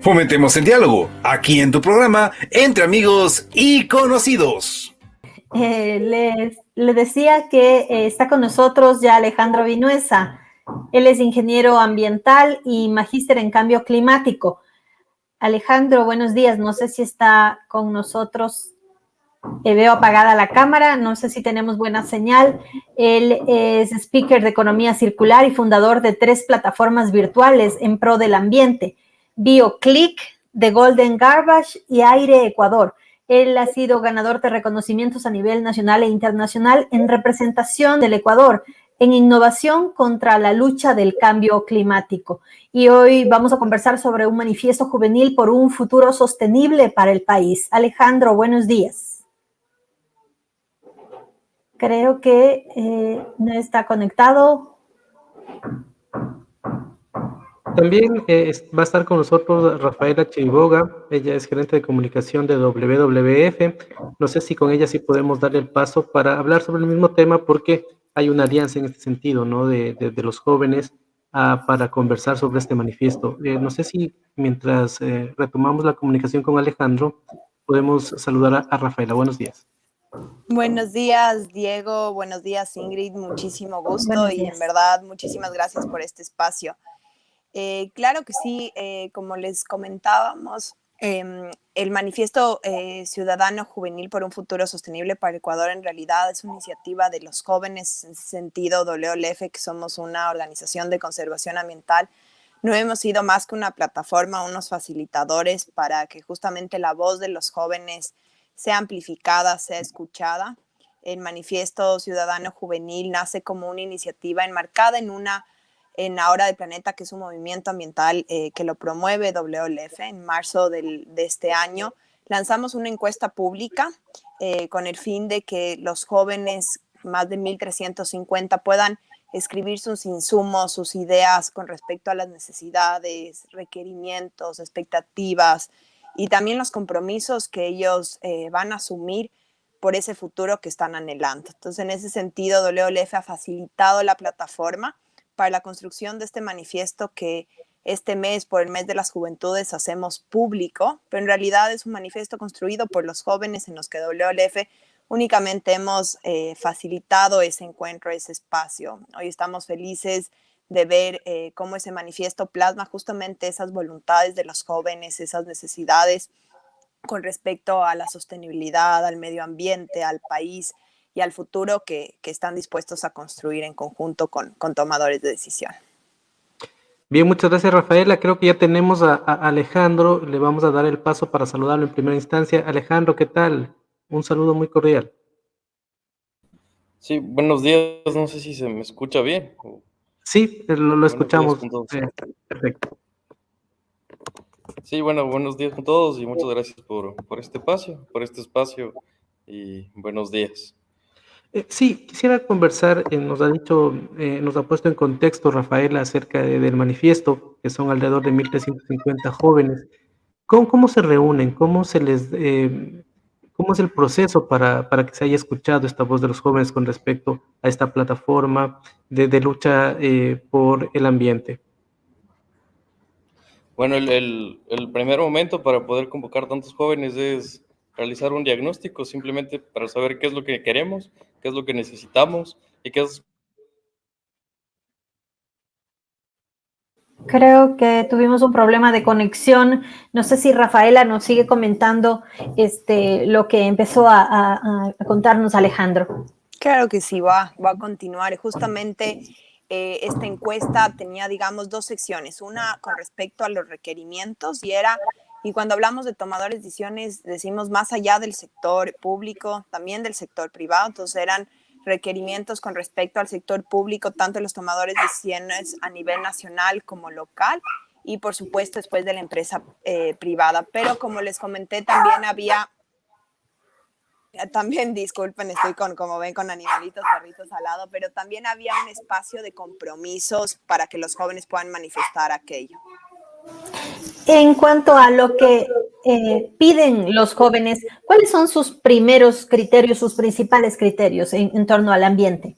Fomentemos el diálogo, aquí en tu programa, entre amigos y conocidos. Le decía que está con nosotros ya Alejandro Vinuesa. Él es ingeniero ambiental y magíster en cambio climático. Alejandro, buenos días. No sé si está con nosotros. Veo apagada la cámara, no sé si tenemos buena señal. Él es speaker de economía circular y fundador de 3 plataformas virtuales en pro del ambiente: BioClick, The Golden Garbage y Aire Ecuador. Él ha sido ganador de reconocimientos a nivel nacional e internacional en representación del Ecuador en innovación contra la lucha del cambio climático. Y hoy vamos a conversar sobre un manifiesto juvenil por un futuro sostenible para el país. Alejandro, buenos días. Creo que no está conectado. También va a estar con nosotros Rafaela Chiriboga. Ella es gerente de comunicación de WWF. No sé si con ella sí podemos darle el paso para hablar sobre el mismo tema, porque hay una alianza en este sentido, ¿no? De los jóvenes para conversar sobre este manifiesto. No sé si mientras retomamos la comunicación con Alejandro, podemos saludar a Rafaela. Buenos días. Buenos días, Diego. Buenos días, Ingrid. Muchísimo gusto y en verdad muchísimas gracias por este espacio. Claro que sí, como les comentábamos, el Manifiesto Ciudadano Juvenil por un Futuro Sostenible para Ecuador en realidad es una iniciativa de los jóvenes, en ese sentido WLF, que somos una organización de conservación ambiental. No hemos sido más que una plataforma, unos facilitadores para que justamente la voz de los jóvenes sea amplificada, sea escuchada. El Manifiesto Ciudadano Juvenil nace como una iniciativa enmarcada en Ahora del Planeta, que es un movimiento ambiental que lo promueve WLF. En marzo de este año lanzamos una encuesta pública con el fin de que los jóvenes, más de 1.350, puedan escribir sus insumos, sus ideas con respecto a las necesidades, requerimientos, expectativas y también los compromisos que ellos van a asumir por ese futuro que están anhelando. Entonces, en ese sentido, WLF ha facilitado la plataforma para la construcción de este manifiesto que este mes, por el mes de las juventudes, hacemos público, pero en realidad es un manifiesto construido por los jóvenes en los que WLF únicamente hemos facilitado ese encuentro, ese espacio. Hoy estamos felices de ver cómo ese manifiesto plasma justamente esas voluntades de los jóvenes, esas necesidades con respecto a la sostenibilidad, al medio ambiente, al país y al futuro que están dispuestos a construir en conjunto con tomadores de decisión. Bien, muchas gracias, Rafaela. Creo que ya tenemos a Alejandro. Le vamos a dar el paso para saludarlo en primera instancia. Alejandro, ¿qué tal? Un saludo muy cordial. Sí, buenos días. No sé si se me escucha bien. Sí, lo escuchamos. Perfecto. Sí, bueno, buenos días con todos y muchas gracias por este espacio y buenos días. Sí, quisiera conversar, nos ha puesto en contexto Rafaela acerca del manifiesto, que son alrededor de 1.350 jóvenes. ¿Cómo se reúnen? ¿Cómo es el proceso para que se haya escuchado esta voz de los jóvenes con respecto a esta plataforma de lucha por el ambiente? Bueno, el primer momento para poder convocar tantos jóvenes es realizar un diagnóstico, simplemente para saber qué es lo que queremos, qué es lo que necesitamos y qué es... Creo que tuvimos un problema de conexión. No sé si Rafaela nos sigue comentando lo que empezó a contarnos Alejandro. Claro que sí, va a continuar. Justamente esta encuesta tenía, digamos, 2 secciones. Una con respecto a los requerimientos y cuando hablamos de tomadores de decisiones, decimos más allá del sector público, también del sector privado. Entonces eran requerimientos con respecto al sector público, tanto de los tomadores de decisiones a nivel nacional como local y por supuesto después de la empresa privada. Pero como les comenté, también disculpen, estoy como ven, con animalitos, perritos al lado, pero también había un espacio de compromisos para que los jóvenes puedan manifestar aquello. En cuanto a lo que piden los jóvenes, ¿cuáles son sus primeros criterios, sus principales criterios en torno al ambiente?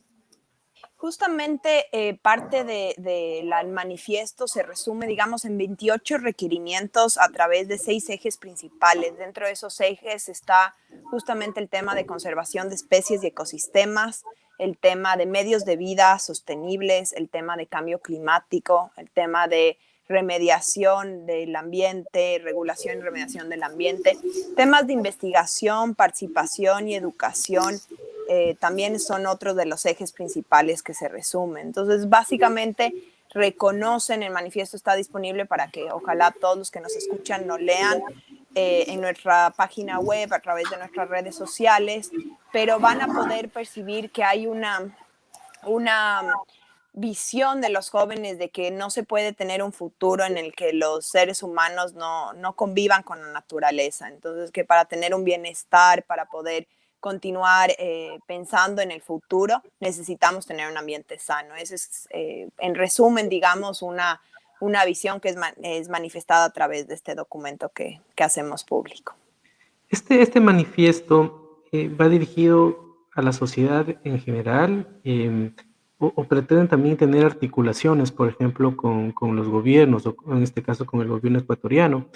Justamente parte del manifiesto se resume, digamos, en 28 requerimientos a través de 6 ejes principales. Dentro de esos ejes está justamente el tema de conservación de especies y ecosistemas, el tema de medios de vida sostenibles, el tema de cambio climático, el tema de remediación del ambiente, regulación y remediación del ambiente, temas de investigación, participación y educación. También son otros de los ejes principales que se resumen. Entonces, básicamente reconocen, el manifiesto está disponible para que ojalá todos los que nos escuchan lo lean en nuestra página web, a través de nuestras redes sociales, pero van a poder percibir que hay una visión de los jóvenes de que no se puede tener un futuro en el que los seres humanos no convivan con la naturaleza. Entonces, que para tener un bienestar, para poder continuar pensando en el futuro, necesitamos tener un ambiente sano. Esa es, en resumen, digamos, una visión que es manifestada a través de este documento que hacemos público. Este manifiesto va dirigido a la sociedad en general, o pretenden también tener articulaciones, por ejemplo, con los gobiernos, o en este caso con el gobierno ecuatoriano,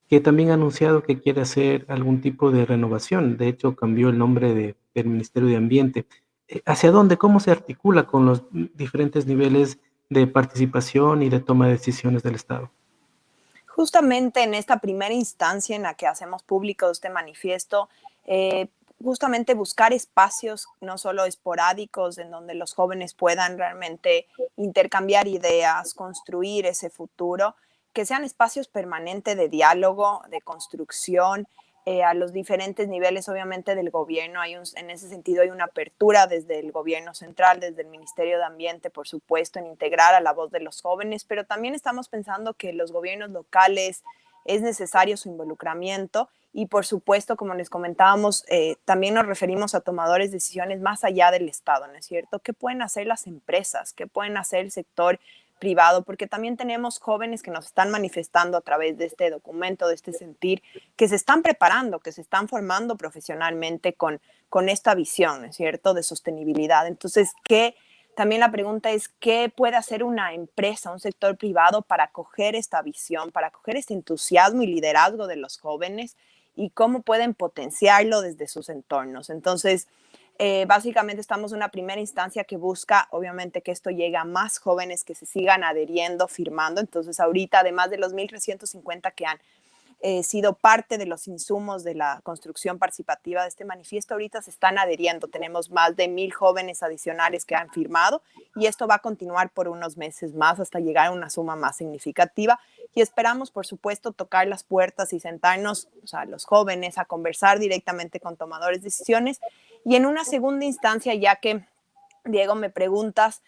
que también ha anunciado que quiere hacer algún tipo de renovación. De hecho, cambió el nombre del Ministerio de Ambiente. ¿Hacia dónde? ¿Cómo se articula con los diferentes niveles de participación y de toma de decisiones del Estado? Justamente en esta primera instancia en la que hacemos público este manifiesto, justamente buscar espacios no solo esporádicos en donde los jóvenes puedan realmente intercambiar ideas, construir ese futuro, que sean espacios permanentes de diálogo, de construcción, a los diferentes niveles, obviamente, del gobierno. En ese sentido hay una apertura desde el gobierno central, desde el Ministerio de Ambiente, por supuesto, en integrar a la voz de los jóvenes, pero también estamos pensando que los gobiernos locales es necesario su involucramiento y, por supuesto, como les comentábamos, también nos referimos a tomadores de decisiones más allá del Estado, ¿no es cierto? ¿Qué pueden hacer las empresas? ¿Qué pueden hacer el sector privado? Porque también tenemos jóvenes que nos están manifestando a través de este documento, de este sentir, que se están preparando, que se están formando profesionalmente con esta visión, ¿no es cierto?, de sostenibilidad. Entonces, también la pregunta es, ¿qué puede hacer una empresa, un sector privado para acoger esta visión, para acoger este entusiasmo y liderazgo de los jóvenes y cómo pueden potenciarlo desde sus entornos? Entonces, básicamente estamos en una primera instancia que busca, obviamente, que esto llegue a más jóvenes que se sigan adheriendo, firmando. Entonces, ahorita, además de los 1.350 que han sido parte de los insumos de la construcción participativa de este manifiesto, ahorita se están adheriendo. Tenemos más de 1.000 jóvenes adicionales que han firmado y esto va a continuar por unos meses más hasta llegar a una suma más significativa. Y esperamos, por supuesto, tocar las puertas y sentarnos, o sea, los jóvenes, a conversar directamente con tomadores de decisiones. Y en una segunda instancia, ya que, Diego, me preguntas,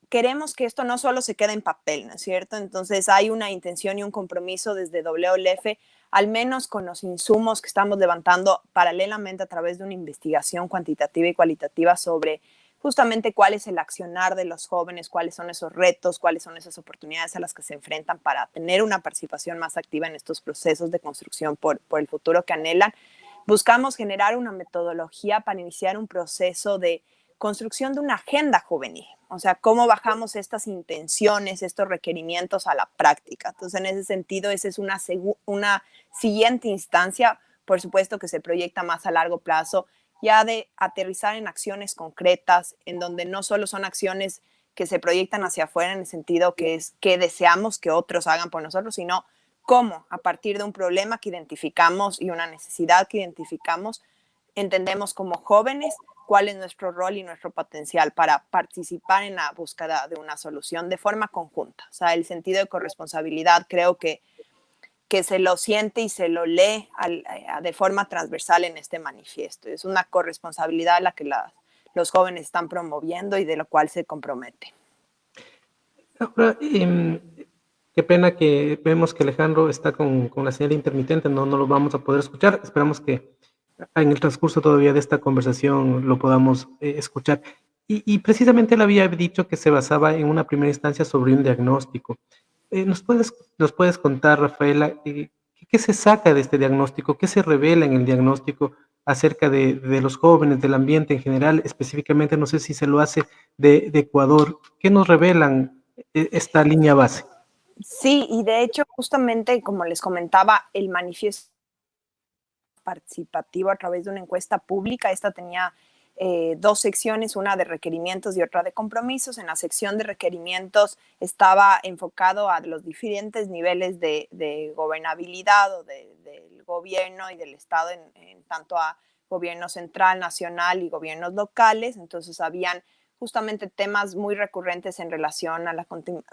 queremos que esto no solo se quede en papel, ¿no es cierto? Entonces hay una intención y un compromiso desde WLF, al menos con los insumos que estamos levantando paralelamente a través de una investigación cuantitativa y cualitativa sobre justamente cuál es el accionar de los jóvenes, cuáles son esos retos, cuáles son esas oportunidades a las que se enfrentan para tener una participación más activa en estos procesos de construcción por el futuro que anhelan. Buscamos generar una metodología para iniciar un proceso de construcción de una agenda juvenil, o sea, cómo bajamos estas intenciones, estos requerimientos a la práctica. Entonces, en ese sentido, esa es una siguiente instancia, por supuesto que se proyecta más a largo plazo, ya de aterrizar en acciones concretas, en donde no solo son acciones que se proyectan hacia afuera en el sentido que es que deseamos que otros hagan por nosotros, sino cómo, a partir de un problema que identificamos y una necesidad que identificamos, entendemos como jóvenes cuál es nuestro rol y nuestro potencial para participar en la búsqueda de una solución de forma conjunta. O sea, el sentido de corresponsabilidad creo que se lo siente y se lo lee de forma transversal en este manifiesto. Es una corresponsabilidad la que los jóvenes están promoviendo y de lo cual se comprometen. Ahora, qué pena que vemos que Alejandro está con la señal intermitente, no lo vamos a poder escuchar. Esperamos que en el transcurso todavía de esta conversación lo podamos escuchar. Y precisamente él había dicho que se basaba en una primera instancia sobre un diagnóstico. ¿Nos puedes contar, Rafaela, qué se saca de este diagnóstico? ¿Qué se revela en el diagnóstico acerca de los jóvenes, del ambiente en general, específicamente, no sé si se lo hace de Ecuador. ¿Qué nos revelan esta línea base? Sí, y de hecho, justamente como les comentaba, el manifiesto participativo a través de una encuesta pública. Esta tenía dos secciones, una de requerimientos y otra de compromisos. En la sección de requerimientos estaba enfocado a los diferentes niveles de gobernabilidad o del gobierno y del Estado en tanto a gobierno central, nacional y gobiernos locales. Entonces habían justamente temas muy recurrentes en relación a la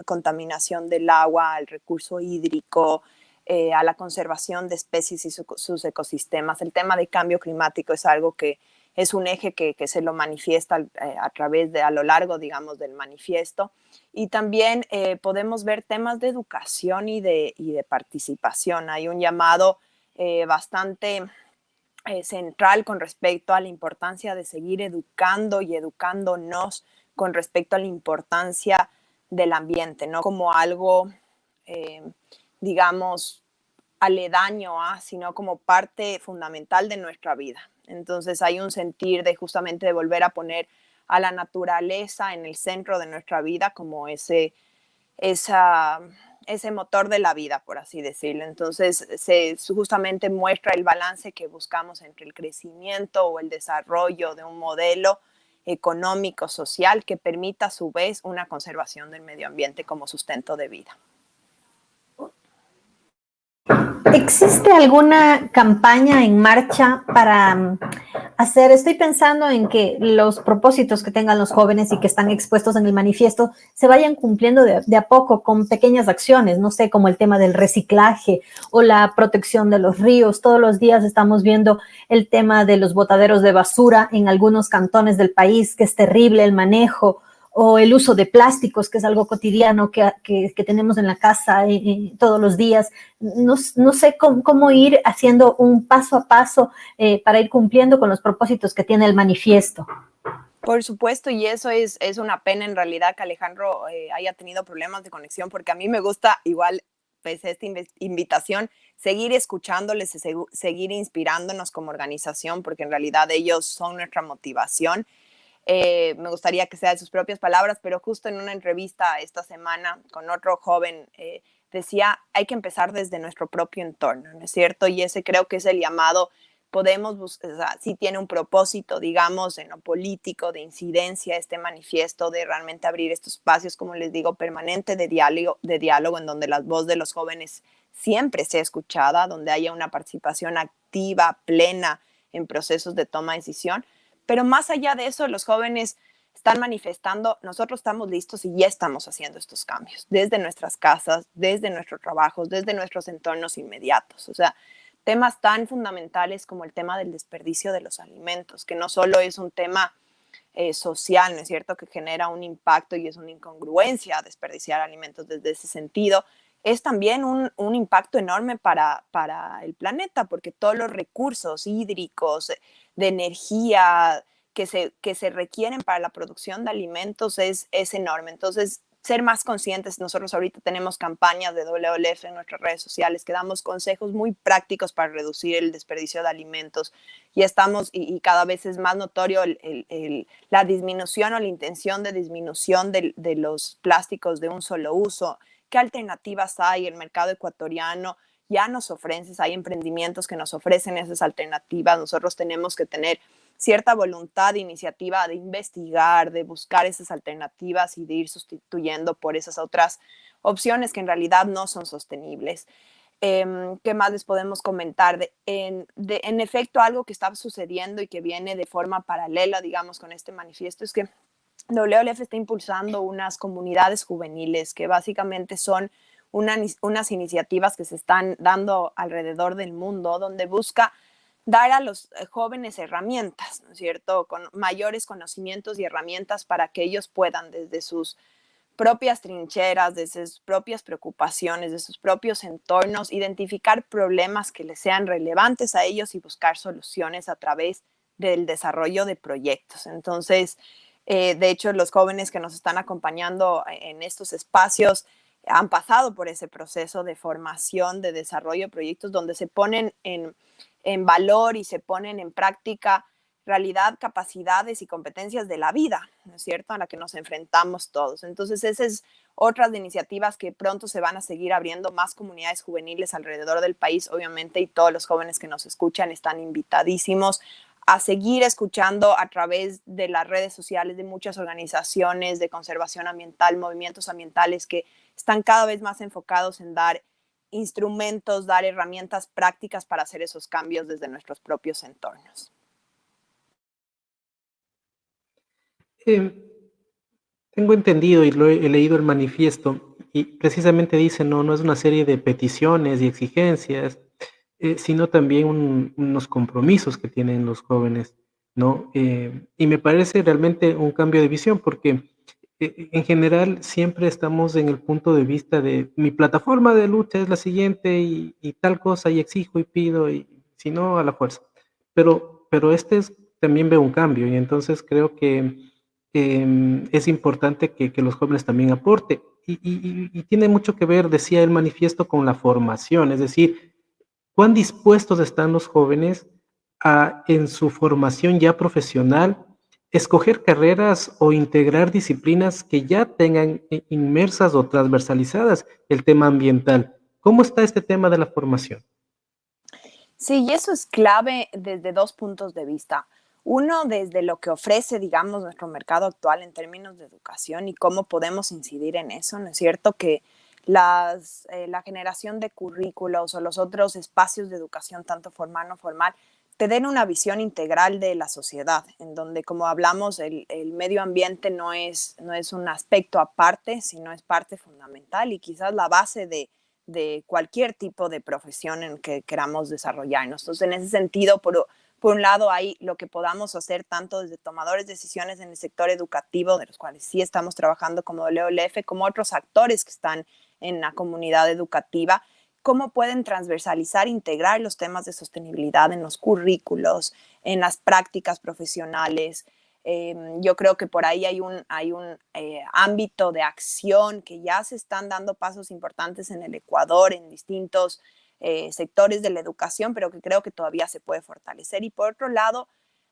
contaminación del agua, al recurso hídrico, a la conservación de especies y sus ecosistemas. El tema de cambio climático es algo que es un eje que se lo manifiesta a través a lo largo, digamos, del manifiesto. Y también podemos ver temas de educación y de participación. Hay un llamado bastante central con respecto a la importancia de seguir educando y educándonos con respecto a la importancia del ambiente, no como algo, digamos, aledaño sino como parte fundamental de nuestra vida. Entonces hay un sentir de justamente de volver a poner a la naturaleza en el centro de nuestra vida como ese motor de la vida, por así decirlo. Entonces se justamente muestra el balance que buscamos entre el crecimiento o el desarrollo de un modelo económico, social, que permita a su vez una conservación del medio ambiente como sustento de vida. ¿Existe alguna campaña en marcha para hacer? Estoy pensando en que los propósitos que tengan los jóvenes y que están expuestos en el manifiesto se vayan cumpliendo de a poco con pequeñas acciones, no sé, como el tema del reciclaje o la protección de los ríos. Todos los días estamos viendo el tema de los botaderos de basura en algunos cantones del país, que es terrible el manejo, o el uso de plásticos, que es algo cotidiano que tenemos en la casa todos los días. No sé cómo ir haciendo un paso a paso para ir cumpliendo con los propósitos que tiene el manifiesto. Por supuesto, y eso es una pena en realidad que Alejandro haya tenido problemas de conexión, porque a mí me gusta igual, pues, esta invitación, seguir escuchándoles, seguir inspirándonos como organización, porque en realidad ellos son nuestra motivación. Me gustaría que sea de sus propias palabras, pero justo en una entrevista esta semana con otro joven decía, hay que empezar desde nuestro propio entorno, ¿no es cierto? Y ese creo que es el llamado. Podemos buscar, o sea, sí tiene un propósito, digamos, en lo político, de incidencia, este manifiesto de realmente abrir estos espacios, como les digo, permanente de diálogo en donde la voz de los jóvenes siempre sea escuchada, donde haya una participación activa, plena en procesos de toma de decisión. Pero más allá de eso, los jóvenes están manifestando, nosotros estamos listos y ya estamos haciendo estos cambios, desde nuestras casas, desde nuestros trabajos, desde nuestros entornos inmediatos. O sea, temas tan fundamentales como el tema del desperdicio de los alimentos, que no solo es un tema social, ¿no es cierto?, que genera un impacto y es una incongruencia desperdiciar alimentos desde ese sentido, es también un impacto enorme para el planeta, porque todos los recursos hídricos, de energía que se requieren para la producción de alimentos es enorme. Entonces, ser más conscientes. Nosotros ahorita tenemos campañas de WWF en nuestras redes sociales que damos consejos muy prácticos para reducir el desperdicio de alimentos. Y estamos, y cada vez es más notorio la disminución o la intención de disminución de los plásticos de un solo uso. ¿Qué alternativas hay? El mercado ecuatoriano ya nos ofrece, hay emprendimientos que nos ofrecen esas alternativas. Nosotros tenemos que tener cierta voluntad de iniciativa, de investigar, de buscar esas alternativas y de ir sustituyendo por esas otras opciones que en realidad no son sostenibles. ¿Qué más les podemos comentar? En efecto, algo que está sucediendo y que viene de forma paralela, digamos, con este manifiesto es que WWF está impulsando unas comunidades juveniles que básicamente son unas iniciativas que se están dando alrededor del mundo, donde busca dar a los jóvenes herramientas, ¿no es cierto?, con mayores conocimientos y herramientas para que ellos puedan desde sus propias trincheras, desde sus propias preocupaciones, de sus propios entornos, identificar problemas que les sean relevantes a ellos y buscar soluciones a través del desarrollo de proyectos. Entonces, de hecho, los jóvenes que nos están acompañando en estos espacios han pasado por ese proceso de formación, de desarrollo de proyectos, donde se ponen en valor y se ponen en práctica realidad, capacidades y competencias de la vida, ¿no es cierto?, a la que nos enfrentamos todos. Entonces, esas es otras de iniciativas que pronto se van a seguir abriendo, más comunidades juveniles alrededor del país, obviamente, y todos los jóvenes que nos escuchan están invitadísimos a seguir escuchando a través de las redes sociales de muchas organizaciones de conservación ambiental, movimientos ambientales que están cada vez más enfocados en dar instrumentos, dar herramientas prácticas para hacer esos cambios desde nuestros propios entornos. Tengo entendido y he leído el manifiesto y precisamente dice, no es una serie de peticiones y exigencias, sino también unos compromisos que tienen los jóvenes, ¿no? Y me parece realmente un cambio de visión porque en general siempre estamos en el punto de vista de mi plataforma de lucha es la siguiente y tal cosa y exijo y pido y si no a la fuerza. Pero también veo un cambio y entonces creo que es importante que los jóvenes también aporten. Y tiene mucho que ver, decía el manifiesto, con la formación, es decir, cuán dispuestos están los jóvenes a, en su formación ya profesional, escoger carreras o integrar disciplinas que ya tengan inmersas o transversalizadas el tema ambiental. ¿Cómo está este tema de la formación? Sí, y eso es clave desde dos puntos de vista. Uno, desde lo que ofrece, digamos, nuestro mercado actual en términos de educación y cómo podemos incidir en eso, ¿no es cierto? Que la generación de currículos o los otros espacios de educación, tanto formal no formal, te den una visión integral de la sociedad, en donde, como hablamos, el medio ambiente no es un aspecto aparte, sino es parte fundamental y quizás la base de cualquier tipo de profesión en que queramos desarrollarnos. Entonces, en ese sentido, por un lado, hay lo que podamos hacer tanto desde tomadores de decisiones en el sector educativo, de los cuales sí estamos trabajando como WLF, como otros actores que están en la comunidad educativa, cómo pueden transversalizar, integrar los temas de sostenibilidad en los currículos, en las prácticas profesionales. Yo creo que por ahí hay un ámbito de acción que ya se están dando pasos importantes en el Ecuador, en distintos sectores de la educación, pero que creo que todavía se puede fortalecer. Y por otro lado,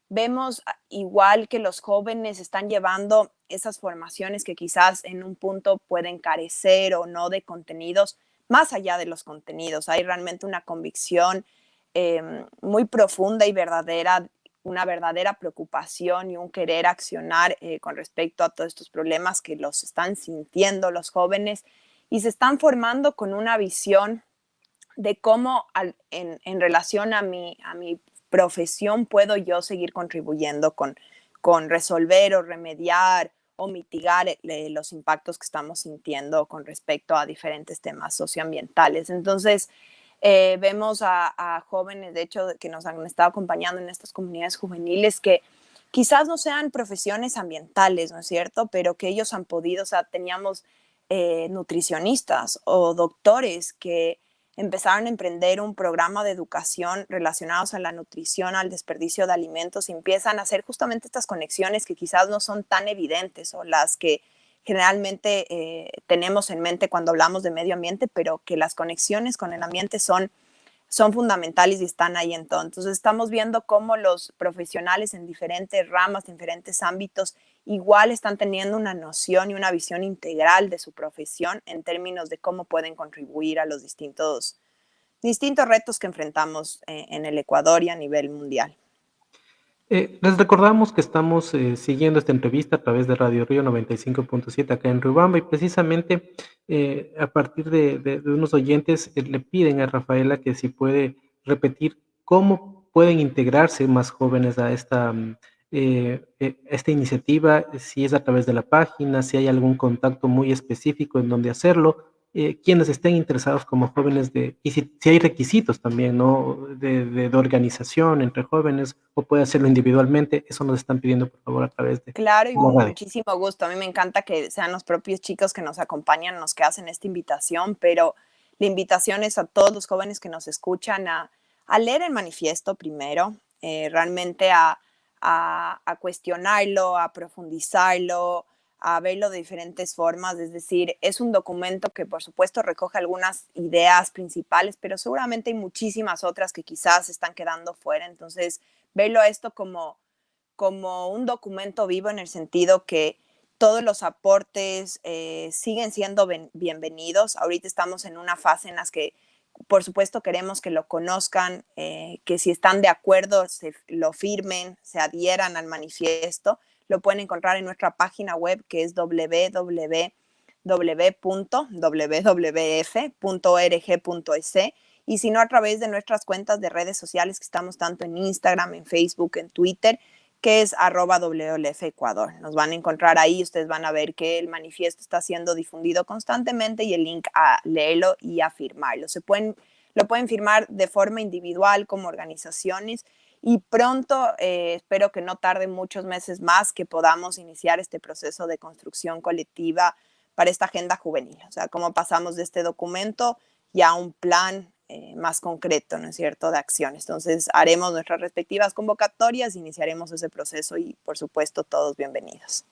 vemos igual que los jóvenes están llevando esas formaciones que quizás en un punto pueden carecer o no de contenidos, más allá de los contenidos. Hay realmente una convicción muy profunda y verdadera, una verdadera preocupación y un querer accionar con respecto a todos estos problemas que los están sintiendo los jóvenes y se están formando con una visión de cómo en relación a mi profesión puedo yo seguir contribuyendo con resolver o remediar o mitigar los impactos que estamos sintiendo con respecto a diferentes temas socioambientales. Entonces, vemos a jóvenes, de hecho, que nos han estado acompañando en estas comunidades juveniles que quizás no sean profesiones ambientales, ¿no es cierto? Pero que ellos han podido, o sea, teníamos nutricionistas o doctores que empezaron a emprender un programa de educación relacionados a la nutrición, al desperdicio de alimentos, y empiezan a hacer justamente estas conexiones que quizás no son tan evidentes o las que generalmente tenemos en mente cuando hablamos de medio ambiente, pero que las conexiones con el ambiente son fundamentales y están ahí en todo. Entonces estamos viendo cómo los profesionales en diferentes ramas, en diferentes ámbitos, igual están teniendo una noción y una visión integral de su profesión en términos de cómo pueden contribuir a los distintos retos que enfrentamos en el Ecuador y a nivel mundial. Les recordamos que estamos siguiendo esta entrevista a través de Radio Río 95.7 acá en Riobamba y precisamente a partir de unos oyentes le piden a Rafaela que si puede repetir cómo pueden integrarse más jóvenes a esta iniciativa, si es a través de la página, si hay algún contacto muy específico en donde hacerlo, quienes estén interesados como jóvenes y si hay requisitos también, ¿no? De organización entre jóvenes o puede hacerlo individualmente, eso nos están pidiendo por favor a través de Claro, y la radio. muchísimo gusto. A mí me encanta que sean los propios chicos que nos acompañan, los que hacen esta invitación, pero la invitación es a todos los jóvenes que nos escuchan a leer el manifiesto primero, realmente a cuestionarlo, a profundizarlo, a verlo de diferentes formas, es decir, es un documento que por supuesto recoge algunas ideas principales, pero seguramente hay muchísimas otras que quizás están quedando fuera, entonces verlo esto como un documento vivo en el sentido que todos los aportes siguen siendo bienvenidos. Ahorita estamos en una fase en la que, por supuesto, queremos que lo conozcan, que si están de acuerdo, lo firmen, se adhieran al manifiesto. Lo pueden encontrar en nuestra página web, que es www.wwf.org.es, y si no, a través de nuestras cuentas de redes sociales, que estamos tanto en Instagram, en Facebook, en Twitter, que es @WLF Ecuador. Nos van a encontrar ahí, ustedes van a ver que el manifiesto está siendo difundido constantemente y el link a leerlo y a firmarlo. Lo pueden firmar de forma individual como organizaciones, y pronto, espero que no tarde muchos meses más, que podamos iniciar este proceso de construcción colectiva para esta agenda juvenil. O sea, cómo pasamos de este documento ya a un plan más concreto, ¿no es cierto?, de acciones. Entonces, haremos nuestras respectivas convocatorias, iniciaremos ese proceso y, por supuesto, todos bienvenidos.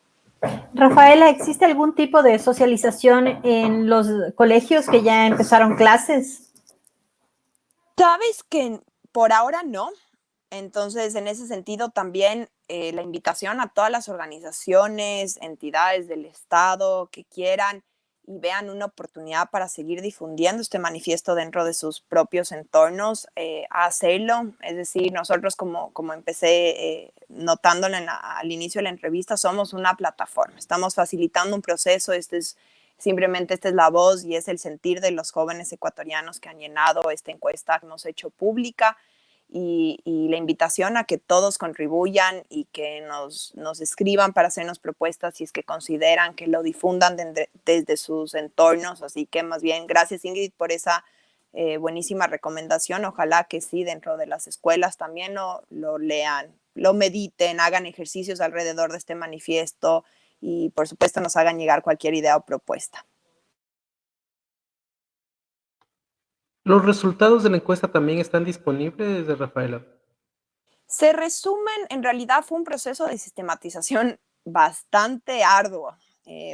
Rafaela, ¿existe algún tipo de socialización en los colegios que ya empezaron clases? Sabes que por ahora no. Entonces, en ese sentido, también la invitación a todas las organizaciones, entidades del Estado que quieran y vean una oportunidad para seguir difundiendo este manifiesto dentro de sus propios entornos, a hacerlo. Es decir, nosotros, como empecé notándolo al inicio de la entrevista, somos una plataforma. Estamos facilitando un proceso. Esta es la voz y es el sentir de los jóvenes ecuatorianos que han llenado esta encuesta que hemos hecho pública. Y la invitación a que todos contribuyan y que nos escriban para hacernos propuestas si es que consideran que lo difundan desde sus entornos. Así que más bien, gracias Ingrid por esa buenísima recomendación. Ojalá que sí, dentro de las escuelas también lo lean, lo mediten, hagan ejercicios alrededor de este manifiesto y por supuesto nos hagan llegar cualquier idea o propuesta. ¿Los resultados de la encuesta también están disponibles, Rafaela? Se resumen, en realidad fue un proceso de sistematización bastante arduo.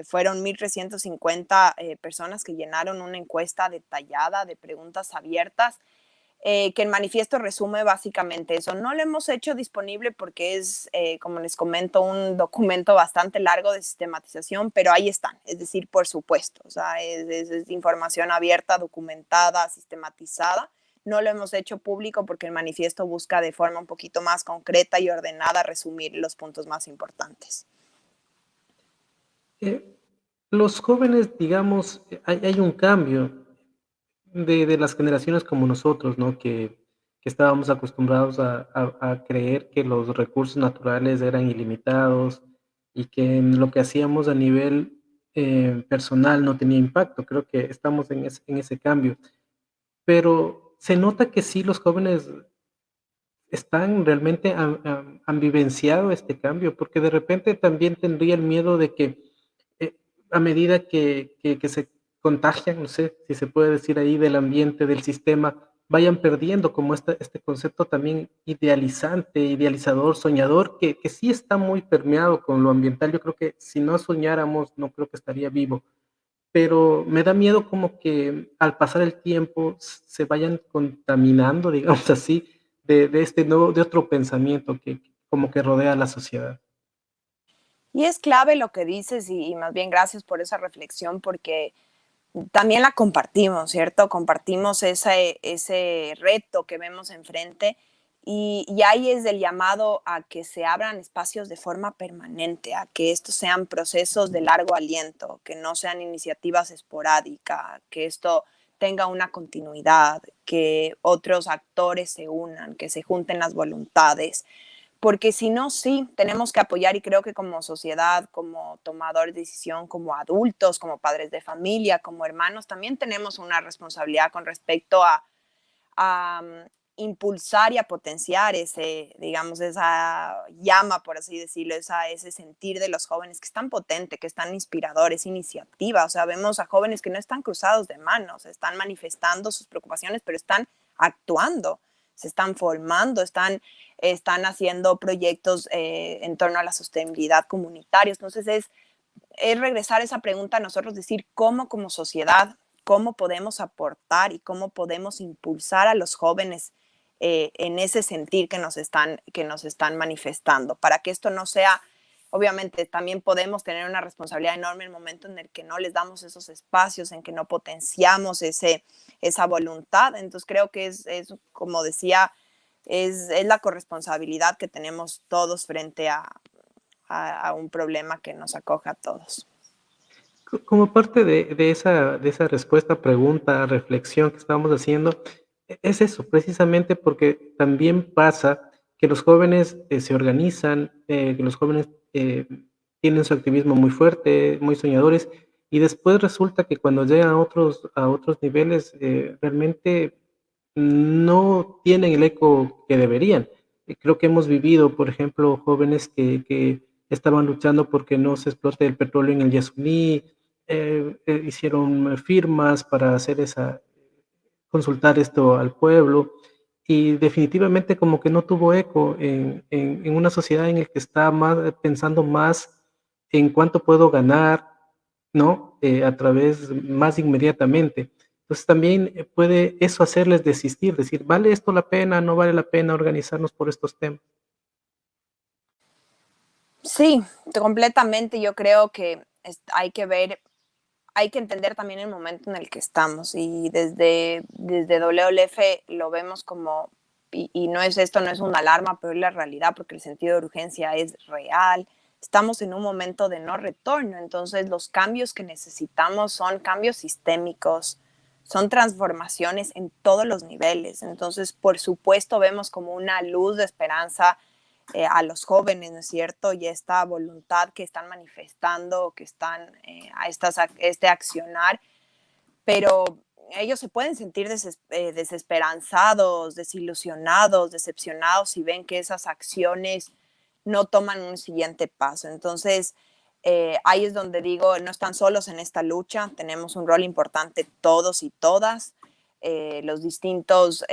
Fueron 1.350 personas que llenaron una encuesta detallada de preguntas abiertas, que el manifiesto resume básicamente eso. No lo hemos hecho disponible porque es, como les comento, un documento bastante largo de sistematización, pero ahí están, es decir, por supuesto, o sea, es información abierta, documentada, sistematizada. No lo hemos hecho público porque el manifiesto busca de forma un poquito más concreta y ordenada resumir los puntos más importantes. Los jóvenes, digamos, hay un cambio de las generaciones como nosotros, ¿no? Que estábamos acostumbrados a creer que los recursos naturales eran ilimitados y que en lo que hacíamos a nivel personal no tenía impacto. Creo que estamos en ese cambio. Pero se nota que sí, los jóvenes están realmente han vivenciado este cambio, porque de repente también tendría el miedo de que a medida que se contagian, no sé si se puede decir ahí, del ambiente, del sistema, vayan perdiendo como este concepto también idealizante, idealizador, soñador, que sí está muy permeado con lo ambiental. Yo creo que si no soñáramos, no creo que estaría vivo. Pero me da miedo como que al pasar el tiempo se vayan contaminando, digamos así, de otro pensamiento que como que rodea a la sociedad. Y es clave lo que dices y más bien gracias por esa reflexión porque también la compartimos, ¿cierto? Compartimos ese reto que vemos enfrente y ahí es el llamado a que se abran espacios de forma permanente, a que estos sean procesos de largo aliento, que no sean iniciativas esporádicas, que esto tenga una continuidad, que otros actores se unan, que se junten las voluntades. Porque si no, sí, tenemos que apoyar y creo que como sociedad, como tomadores de decisión, como adultos, como padres de familia, como hermanos, también tenemos una responsabilidad con respecto a impulsar y a potenciar digamos, esa llama, por así decirlo, ese sentir de los jóvenes que es tan potente, que es tan inspirador, esa iniciativa. O sea, vemos a jóvenes que no están cruzados de manos, están manifestando sus preocupaciones, pero están actuando, se están formando, están haciendo proyectos en torno a la sostenibilidad comunitaria. Entonces es es regresar a esa pregunta a nosotros, decir cómo como sociedad, cómo podemos aportar y cómo podemos impulsar a los jóvenes en ese sentir que nos están manifestando, para que esto no sea, obviamente también podemos tener una responsabilidad enorme en el momento en el que no les damos esos espacios, en que no potenciamos esa voluntad. Entonces creo que es como decía, es la corresponsabilidad que tenemos todos frente a un problema que nos acoja a todos. Como parte de esa respuesta, pregunta, reflexión que estamos haciendo, es eso, precisamente porque también pasa que los jóvenes se organizan, que los jóvenes tienen su activismo muy fuerte, muy soñadores, y después resulta que cuando llegan a otros niveles, realmente no tienen el eco que deberían. Creo que hemos vivido, por ejemplo, jóvenes que estaban luchando porque no se explote el petróleo en el Yasuní, hicieron firmas para hacer consultar esto al pueblo, y definitivamente como que no tuvo eco en una sociedad en la que está pensando más en cuánto puedo ganar, ¿no? A través más inmediatamente. Entonces también puede eso hacerles desistir, decir, ¿vale esto la pena? ¿No vale la pena organizarnos por estos temas? Sí, completamente. Yo creo que hay que ver, hay que entender también el momento en el que estamos, y desde WLF lo vemos como, y no es esto, no es una alarma, pero es la realidad, porque el sentido de urgencia es real. Estamos en un momento de no retorno, entonces los cambios que necesitamos son cambios sistémicos, son transformaciones en todos los niveles. Entonces, por supuesto, vemos como una luz de esperanza a los jóvenes, ¿no es cierto? Y esta voluntad que están manifestando, que están este accionar, pero ellos se pueden sentir desesperanzados, desilusionados, decepcionados si ven que esas acciones no toman un siguiente paso. Entonces, ahí es donde digo, no están solos en esta lucha, tenemos un rol importante todos y todas. Los distintos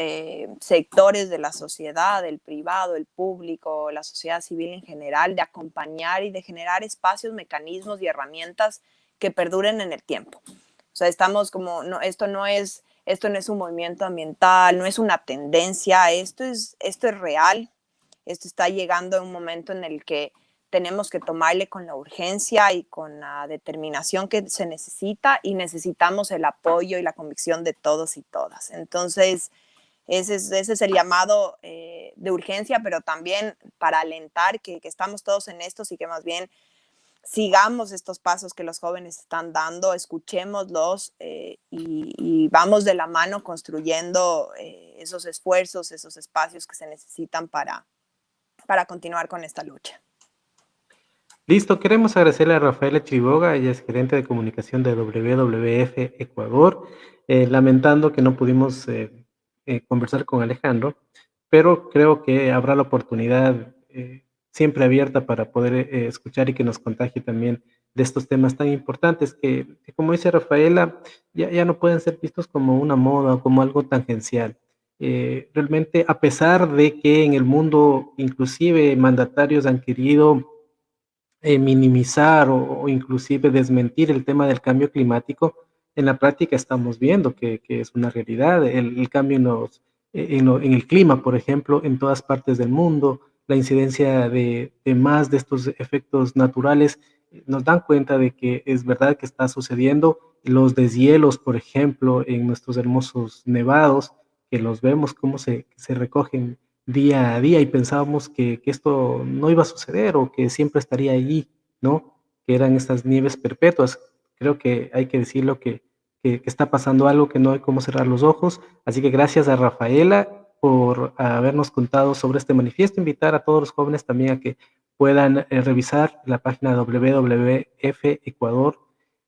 sectores de la sociedad, el privado, el público, la sociedad civil en general, de acompañar y de generar espacios, mecanismos y herramientas que perduren en el tiempo. O sea, estamos como, no, esto no es un movimiento ambiental, no es una tendencia, esto es real, esto está llegando a un momento en el que tenemos que tomarle con la urgencia y con la determinación que se necesita, y necesitamos el apoyo y la convicción de todos y todas. Entonces, ese es el llamado de urgencia, pero también para alentar que estamos todos en esto, y que más bien sigamos estos pasos que los jóvenes están dando, escuchémoslos y vamos de la mano construyendo esos esfuerzos, esos espacios que se necesitan para continuar con esta lucha. Listo, queremos agradecerle a Rafaela Chiriboga, ella es gerente de comunicación de WWF Ecuador, lamentando que no pudimos conversar con Alejandro, pero creo que habrá la oportunidad siempre abierta para poder escuchar y que nos contagie también de estos temas tan importantes que como dice Rafaela, ya no pueden ser vistos como una moda o como algo tangencial. Realmente, a pesar de que en el mundo inclusive mandatarios han querido minimizar o inclusive desmentir el tema del cambio climático, en la práctica estamos viendo que es una realidad. El cambio en el clima, por ejemplo, en todas partes del mundo, la incidencia de más de estos efectos naturales, nos dan cuenta de que es verdad que está sucediendo. Los deshielos, por ejemplo, en nuestros hermosos nevados, que los vemos cómo se recogen día a día, y pensábamos que esto no iba a suceder o que siempre estaría allí, ¿no? Que eran estas nieves perpetuas. Creo que hay que decirlo que está pasando algo que no hay cómo cerrar los ojos. Así que gracias a Rafaela por habernos contado sobre este manifiesto. Invitar a todos los jóvenes también a que puedan revisar la página WWF Ecuador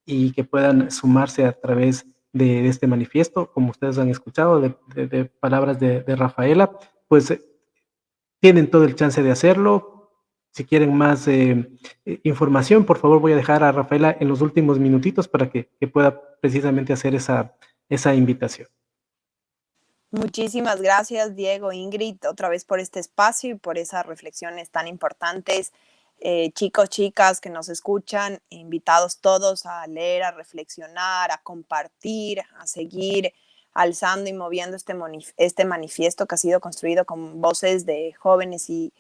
y que puedan sumarse a través de este manifiesto, como ustedes han escuchado, de palabras de Rafaela, pues tienen todo el chance de hacerlo. Si quieren más información, por favor voy a dejar a Rafaela en los últimos minutitos para que pueda precisamente hacer esa invitación. Muchísimas gracias, Diego, Ingrid, otra vez por este espacio y por esas reflexiones tan importantes. chicos, chicas que nos escuchan, invitados todos a leer, a reflexionar, a compartir, a seguir alzando y moviendo este manifiesto que ha sido construido con voces de jóvenes y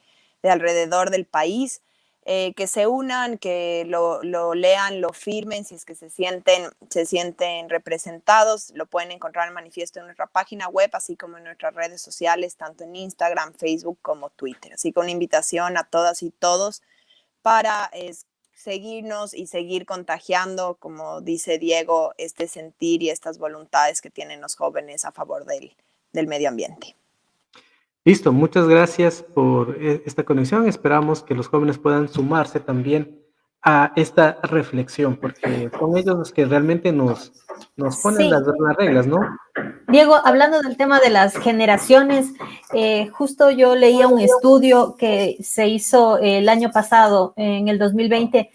de alrededor del país, que se unan, que lo lean, lo firmen, si es que se sienten representados. Lo pueden encontrar el manifiesto en nuestra página web, así como en nuestras redes sociales, tanto en Instagram, Facebook como Twitter. Así que una invitación a todas y todos para seguirnos y seguir contagiando, como dice Diego, este sentir y estas voluntades que tienen los jóvenes a favor del medio ambiente. Listo, muchas gracias por esta conexión. Esperamos que los jóvenes puedan sumarse también a esta reflexión, porque son ellos los que realmente nos ponen Sí. las reglas, ¿no? Diego, hablando del tema de las generaciones, justo yo leía un estudio que se hizo el año pasado, en el 2020,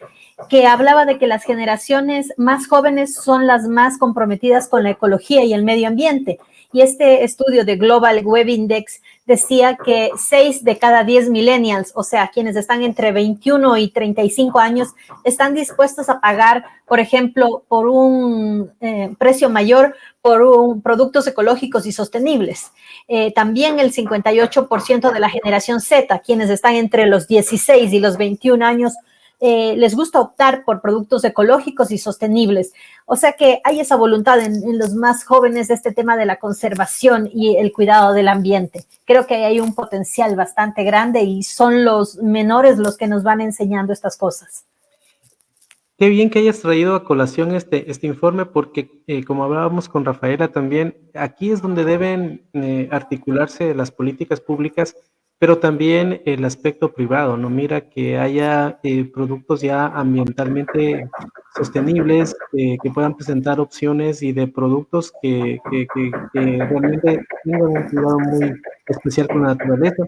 que hablaba de que las generaciones más jóvenes son las más comprometidas con la ecología y el medio ambiente. Y este estudio de Global Web Index decía que 6 de cada 10 millennials, o sea, quienes están entre 21 y 35 años, están dispuestos a pagar, por ejemplo, por un precio mayor por productos ecológicos y sostenibles. También el 58% de la generación Z, quienes están entre los 16 y los 21 años, les gusta optar por productos ecológicos y sostenibles. O sea que hay esa voluntad en los más jóvenes de este tema de la conservación y el cuidado del ambiente. Creo que hay un potencial bastante grande y son los menores los que nos van enseñando estas cosas. Qué bien que hayas traído a colación este informe, porque como hablábamos con Rafaela también, aquí es donde deben articularse las políticas públicas, pero también el aspecto privado, ¿no? Mira que haya productos ya ambientalmente sostenibles, que puedan presentar opciones y de productos que realmente tengan un cuidado muy especial con la naturaleza.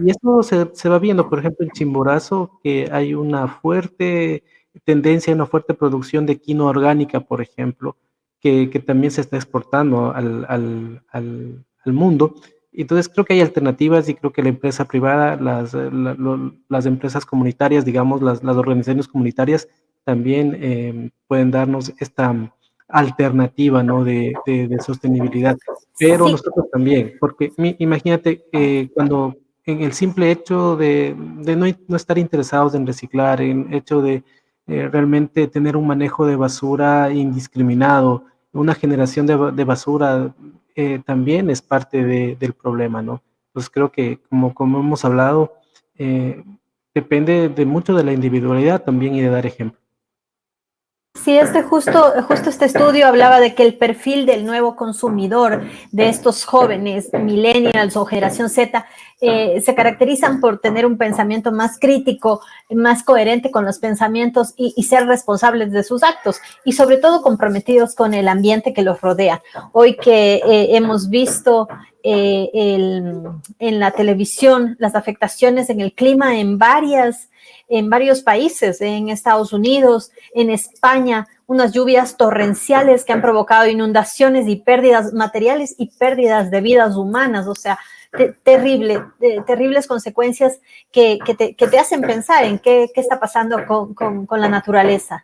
Y esto se va viendo, por ejemplo, en Chimborazo, que hay una fuerte tendencia, una fuerte producción de quinoa orgánica, por ejemplo, que también se está exportando al mundo. Entonces creo que hay alternativas y creo que la empresa privada, las empresas comunitarias, digamos, las organizaciones comunitarias también pueden darnos esta alternativa, ¿no? de sostenibilidad. Pero Sí. nosotros también, porque imagínate cuando en el simple hecho de no estar interesados en reciclar, en el hecho de realmente tener un manejo de basura indiscriminado, una generación de basura también es parte del problema, ¿no? Pues creo que como hemos hablado, depende de mucho de la individualidad también y de dar ejemplo. Sí, justo este estudio hablaba de que el perfil del nuevo consumidor de estos jóvenes, millennials o generación Z, se caracterizan por tener un pensamiento más crítico, más coherente con los pensamientos y ser responsables de sus actos y sobre todo comprometidos con el ambiente que los rodea. Hoy que hemos visto en la televisión las afectaciones en el clima en varios países, en Estados Unidos, en España, unas lluvias torrenciales que han provocado inundaciones y pérdidas materiales y pérdidas de vidas humanas, o sea, terribles consecuencias que te hacen pensar en qué está pasando con la naturaleza.